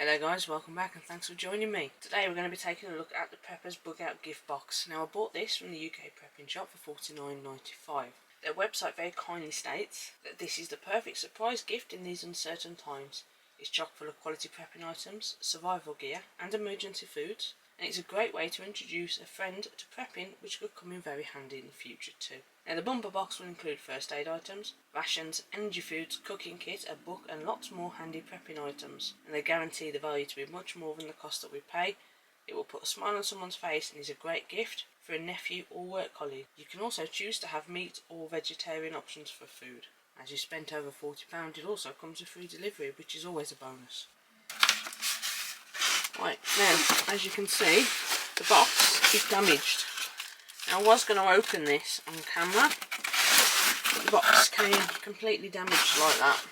Hello guys, welcome back and thanks for joining me. Today we're going to be taking a look at the Preppers Bug Out gift box. Now I bought this from the UK prepping shop for $49.95. Their website very kindly states that this is the perfect surprise gift in these uncertain times. It's chock full of quality prepping items, survival gear and emergency foods, and it's a great way to introduce a friend to prepping, which could come in very handy in the future too. Now the bumper box will include first aid items, rations, energy foods, cooking kit, a book and lots more handy prepping items, and they guarantee the value to be much more than the cost that we pay. It will put a smile on someone's face and is a great gift for a nephew or work colleague. You can also choose to have meat or vegetarian options for food. As you spent over £40, it also comes with free delivery, which is always a bonus. Right, now as you can see, the box is damaged. Now I was going to open this on camera, but the box came completely damaged like that.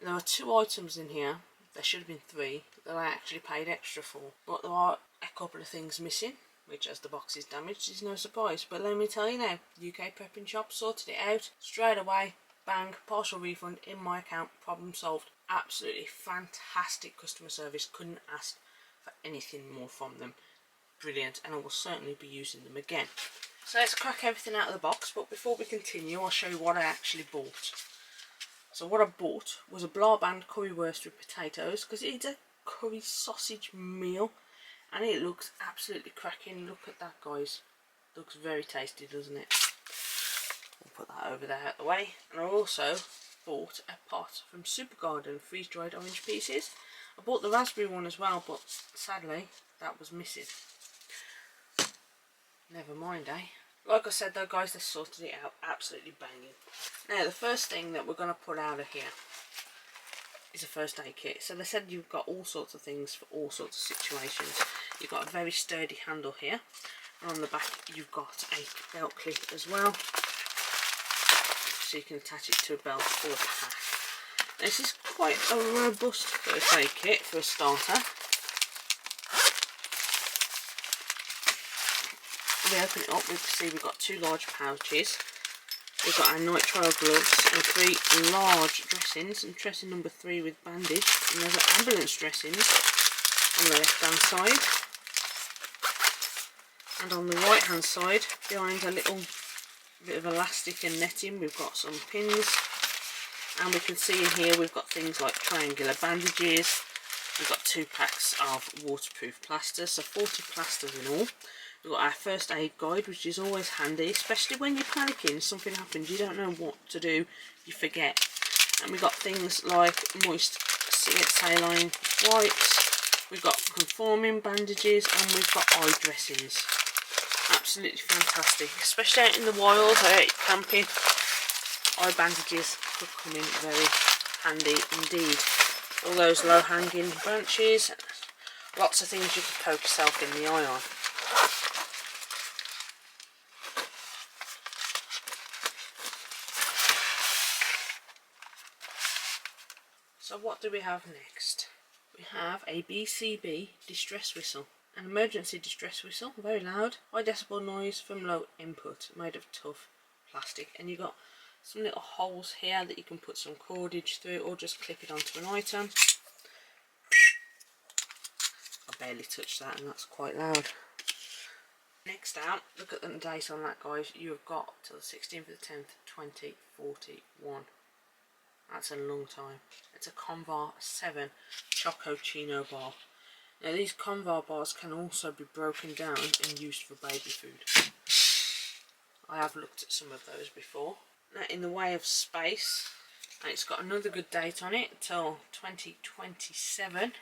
There are 2 items in here, there should have been 3, that I actually paid extra for, but there are a couple of things missing, which as the box is damaged is no surprise. But let me tell you now, UK prepping shop sorted it out straight away, bang, partial refund in my account, problem solved. Absolutely fantastic customer service, couldn't ask for anything more from them. Brilliant, and I will certainly be using them again. So let's crack everything out of the box, but before we continue I'll show you what I actually bought. So what I bought was a Blarband currywurst with potatoes, because it's a curry sausage meal and it looks absolutely cracking. Look at that guys, looks very tasty, doesn't it? We'll put that over there out of the way. And I also bought a pot from Super Garden, freeze dried orange pieces. I bought the raspberry one as well, but sadly that was missing. Never mind, eh? Like I said though guys, they sorted it out absolutely banging. Now the first thing that we're going to put out of here is a first aid kit. So they said you've got all sorts of things for all sorts of situations. You've got a very sturdy handle here, and on the back you've got a belt clip as well, so you can attach it to a belt or a pack. Now, this is quite a robust first aid kit for a starter. We open it up, we can see we've got 2 large pouches. We've got our nitrile gloves and 3 large dressings, and dressing number 3 with bandage, and there's an ambulance dressings on the left hand side, and on the right hand side behind a little bit of elastic and netting we've got some pins, and we can see in here we've got things like triangular bandages. We've got 2 packs of waterproof plasters, so 40 plasters in all. We've got our first aid guide, which is always handy, especially when you're panicking, something happens, you don't know what to do, you forget. And we've got things like moist saline wipes, we've got conforming bandages, and we've got eye dressings. Absolutely fantastic, especially out in the wild, out camping. Eye bandages could come in very handy indeed. All those low hanging branches, lots of things you could poke yourself in the eye on. So what do we have next? We have a BCB Distress Whistle. An emergency distress whistle, very loud, high decibel noise from low input, made of tough plastic. And you've got some little holes here that you can put some cordage through or just clip it onto an item. I barely touched that and that's quite loud. Next out, look at the date on that guys, you have got till the 16th of the 10th, 2041. That's a long time. It's a Convar 7 Choco Chino bar. Now these Convar bars can also be broken down and used for baby food. I have looked at some of those before. Now in the way of space, it's got another good date on it till 2027.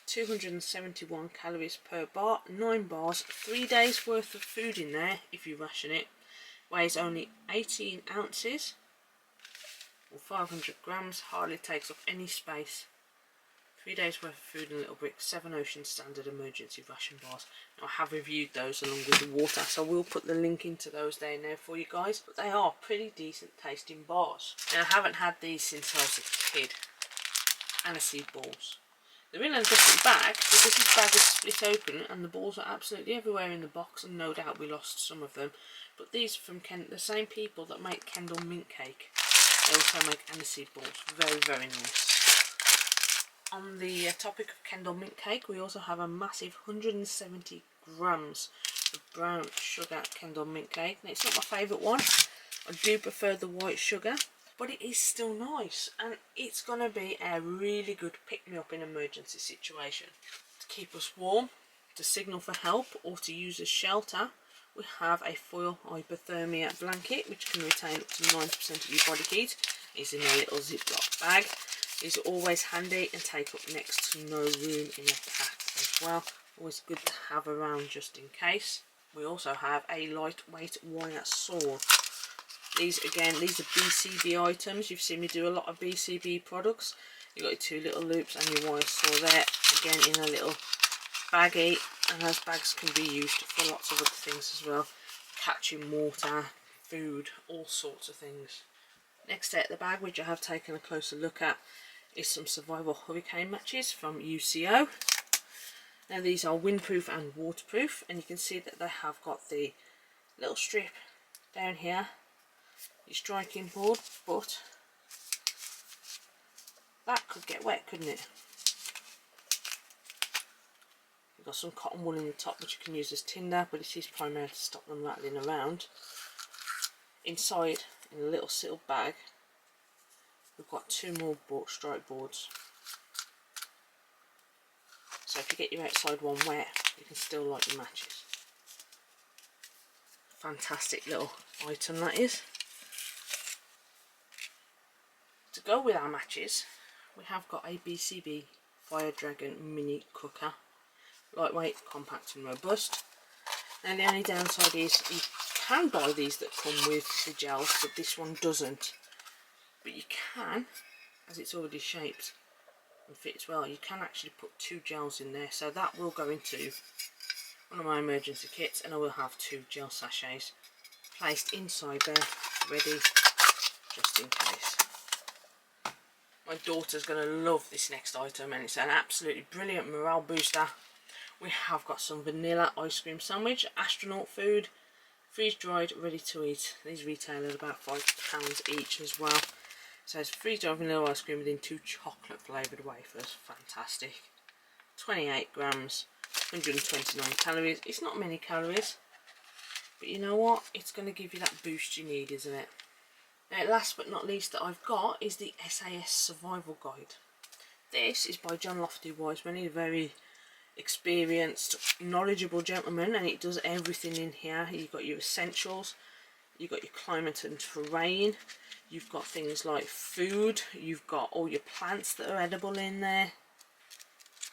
271 calories per bar, 9 bars, 3 days worth of food in there if you ration it. Weighs only 18 ounces. Or 500 grams, hardly takes up any space. 3 days worth of food and a little brick, 7 Ocean standard emergency ration bars. Now I have reviewed those along with the water, so we'll put the link into those there now for you guys. But they are pretty decent tasting bars. Now I haven't had these since I was a kid. Aniseed balls. They're in a different bag because this bag is split open and the balls are absolutely everywhere in the box, and no doubt we lost some of them. But these are from the same people that make Kendall mint cake. They also make aniseed balls. Very, very nice. On the topic of Kendal mint cake, we also have a massive 170 grams of brown sugar Kendal mint cake. Now, it's not my favourite one. I do prefer the white sugar, but it is still nice, and it's going to be a really good pick-me-up in an emergency situation. To keep us warm, to signal for help, or to use as shelter, we have a foil hypothermia blanket which can retain up to 90% of your body heat. It's in a little Ziploc bag. It's always handy and take up next to no room in a pack as well. Always good to have around just in case. We also have a lightweight wire saw. These are BCB items. You've seen me do a lot of BCB products. You've got your two little loops and your wire saw there. Again, in a little baggie, and those bags can be used for lots of other things as well. Catching water, food, all sorts of things. Next out the bag, which I have taken a closer look at, is some survival hurricane matches from UCO. Now these are windproof and waterproof, and you can see that they have got the little strip down here, your striking board, but that could get wet, couldn't it? You've got some cotton wool in the top which you can use as tinder, but it is primarily to stop them rattling around. Inside, in a little sealed bag, we've got two more strike boards. So if you get your outside one wet, you can still light your matches. Fantastic little item that is. To go with our matches, we have got a BCB Fire Dragon mini cooker. Lightweight, compact and robust. Now the only downside is you can buy these that come with the gels, but this one doesn't. But you can, as it's already shaped and fits well, you can actually put two gels in there. So that will go into one of my emergency kits, and I will have two gel sachets placed inside there, ready just in case. My daughter's going to love this next item, and it's an absolutely brilliant morale booster. We have got some vanilla ice cream sandwich, astronaut food, freeze dried, ready to eat. These retail at about £5 each as well. So it's freeze dried vanilla ice cream within 2 chocolate flavoured wafers. Fantastic. 28 grams, 129 calories. It's not many calories, but you know what? It's going to give you that boost you need, isn't it? Now, last but not least that I've got is the SAS Survival Guide. This is by John Lofty-Wiseman. He's a very experienced, knowledgeable gentleman, and it does everything in here. You've got your essentials, you've got your climate and terrain, you've got things like food, you've got all your plants that are edible in there.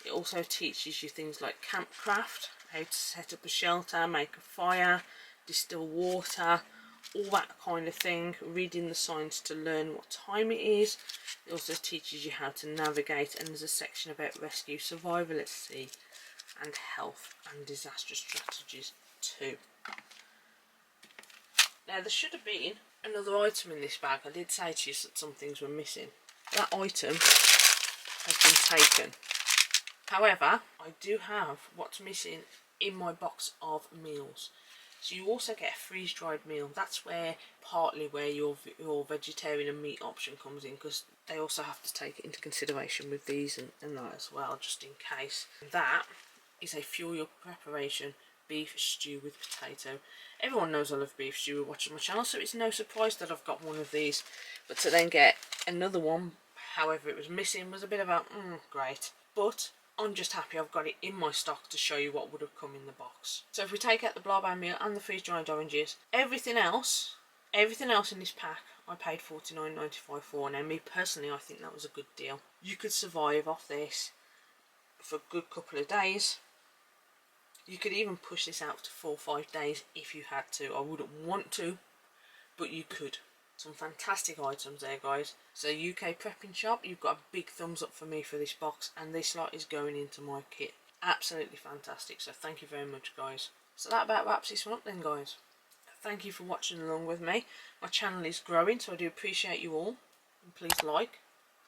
It also teaches you things like campcraft, how to set up a shelter, make a fire, distill water, all that kind of thing. Reading the signs to learn what time it is. It also teaches you how to navigate, and there's a section about rescue, survival at sea, and health and disaster strategies too. Now there should have been another item in this bag. I did say to you that some things were missing. That item has been taken. However, I do have what's missing in my box of meals. So you also get a freeze-dried meal. That's partly where your vegetarian and meat option comes in, because they also have to take it into consideration with these and that as well, just in case. That is a fuel your preparation beef stew with potato. Everyone knows I love beef stew watching my channel, so it's no surprise that I've got one of these. But to then get another one, however it was missing, was a bit of a great. But I'm just happy I've got it in my stock to show you what would have come in the box. So if we take out the blah meal and the freeze-dried oranges, everything else in this pack I paid $49.95 for. Now me personally, I think that was a good deal. You could survive off this for a good couple of days. You could even push this out to 4 or 5 days if you had to. I wouldn't want to, but you could. Some fantastic items there, guys. So UK Prepping Shop, you've got a big thumbs up for me for this box, and this lot is going into my kit. Absolutely fantastic, so thank you very much, guys. So that about wraps this one up then, guys. Thank you for watching along with me. My channel is growing, so I do appreciate you all. And please like,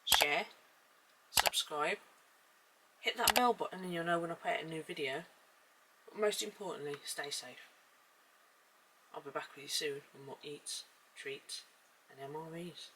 share, subscribe, hit that bell button and you'll know when I put out a new video. But most importantly, stay safe. I'll be back with you soon with more eats, treats and MREs.